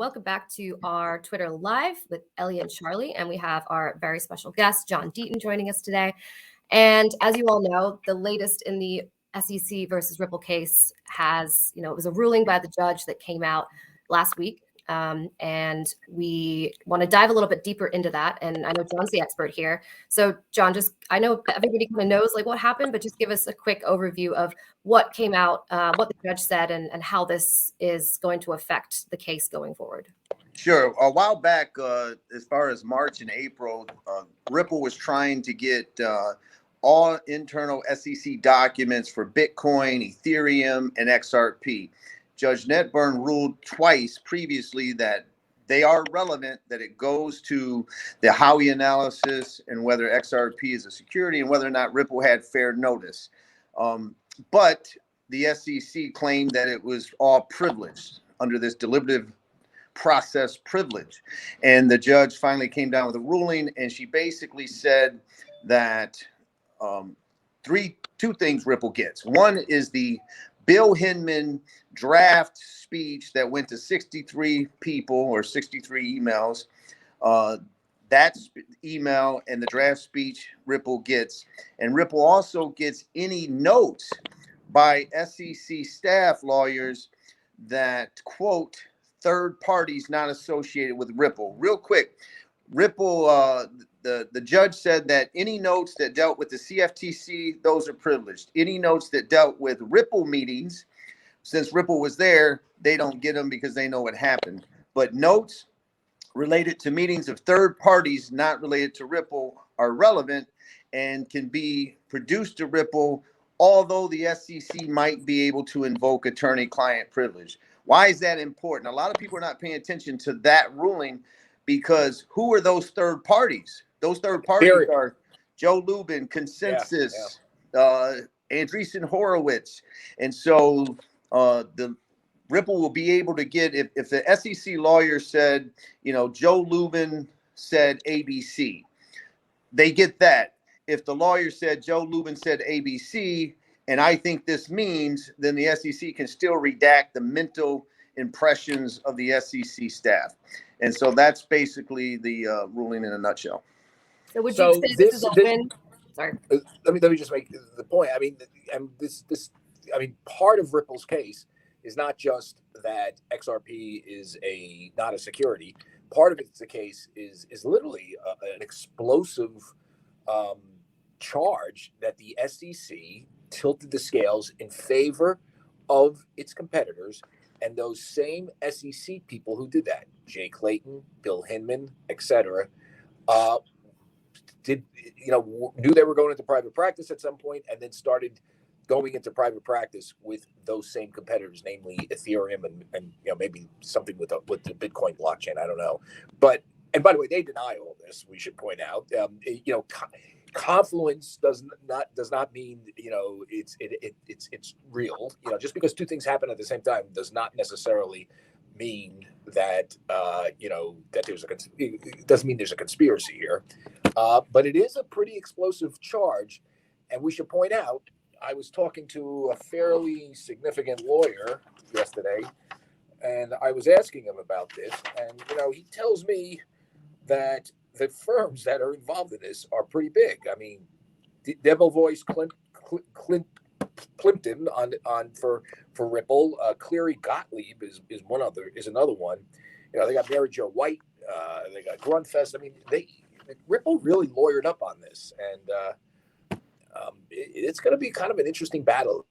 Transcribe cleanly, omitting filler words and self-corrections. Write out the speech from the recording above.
Welcome back to our Twitter Live with Ellie and Charlie, and we have our very special guest, John Deaton, joining us today. And as you all know, the latest in the SEC versus Ripple case has, it was a ruling by the judge that came out last week. And we want to dive a little bit deeper into that. And I know John's the expert here. So John, I know everybody kind of knows like what happened, but just give us a quick overview of what came out, what the judge said, and how this is going to affect the case going forward. Sure. A while back, as far as March and April, Ripple was trying to get all internal SEC documents for Bitcoin, Ethereum, and XRP. Judge Netburn ruled twice previously that they are relevant, that it goes to the Howey analysis and whether XRP is a security and whether or not Ripple had fair notice. But the SEC claimed that it was all privileged under this deliberative process privilege. And the judge finally came down with a ruling, and she basically said that two things Ripple gets. One is the Bill Hinman draft speech that went to 63 people or 63 emails. That email and the draft speech Ripple gets. And Ripple also gets any notes by SEC staff lawyers that quote third parties not associated with Ripple. Real quick, Ripple, the judge said that any notes that dealt with the CFTC, those are privileged. Any notes that dealt with Ripple meetings, since Ripple was there, they don't get them because they know what happened. But notes related to meetings of third parties not related to Ripple are relevant and can be produced to Ripple, although the SEC might be able to invoke attorney-client privilege. Why is that important? A lot of people are not paying attention to that ruling because who are those third parties? Those third parties are Joe Lubin, Consensus, Andreessen Horowitz. And so the Ripple will be able to get, if the SEC lawyer said, Joe Lubin said ABC, they get that. If the lawyer said Joe Lubin said ABC, and I think this means, then the SEC can still redact the mental impressions of the SEC staff. And so that's basically the ruling in a nutshell. So would you say this is a win? Sorry. Let me just make the point. I mean, part of Ripple's case is not just that XRP is not a security. Part of the case is literally an explosive charge that the SEC tilted the scales in favor of its competitors, and those same SEC people who did that, Jay Clayton, Bill Hinman, etc., knew they were going into private practice at some point, and then started going into private practice with those same competitors, namely Ethereum and maybe something with the Bitcoin blockchain. I don't know, and by the way, they deny all this. We should point out, confluence does not mean it's real. Just because two things happen at the same time does not necessarily mean that that it doesn't mean there's a conspiracy here. But it is a pretty explosive charge, and we should point out, I was talking to a fairly significant lawyer yesterday, and I was asking him about this, and he tells me that the firms that are involved in this are pretty big. I mean, Debevoise Plimpton on for Ripple, Cleary Gottlieb is another one. They got Mary Jo White, they got Grunfest. I mean, Ripple really lawyered up on this, and it's going to be kind of an interesting battle